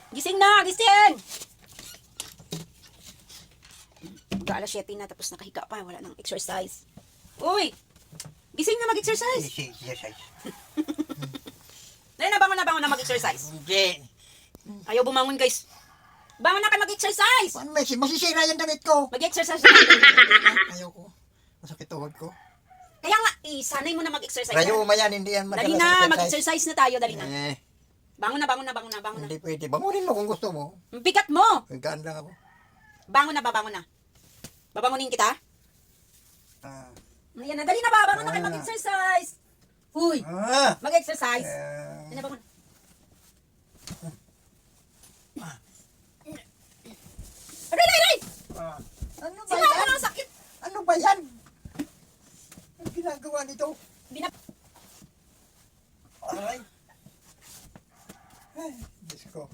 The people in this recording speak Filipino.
Gising na! Gising! Alas 7 na tapos nakahiga pa. Wala nang exercise. Uy! Gising na mag-exercise. Exercise. Dahil bangon na mag-exercise. Hindi. Ayaw bumangon guys. Bangon na kayo mag-exercise. Paano masisira yung damit ko? Mag-exercise na. Ayoko. Masakit tuhod ko. Kaya nga, sanay mo na mag-exercise. Rayo mayan, hindi yan Dali na, mag-exercise na tayo, dali na. Bangon na. Hindi pwede. Bangunin mo kung gusto mo. Bigat mo. Gaan lang ako. Bangon na. Babangunin kita? Ah. Ayan na, dali na ba? Bangon na kayo mag-exercise. Uy, mag-exercise. Dali na, bangon. Aray! Ano ba Sila yan? ka ng sakit. Ano ba yan? Ang ginagawa nito? Aray. Ay, Diyos ko.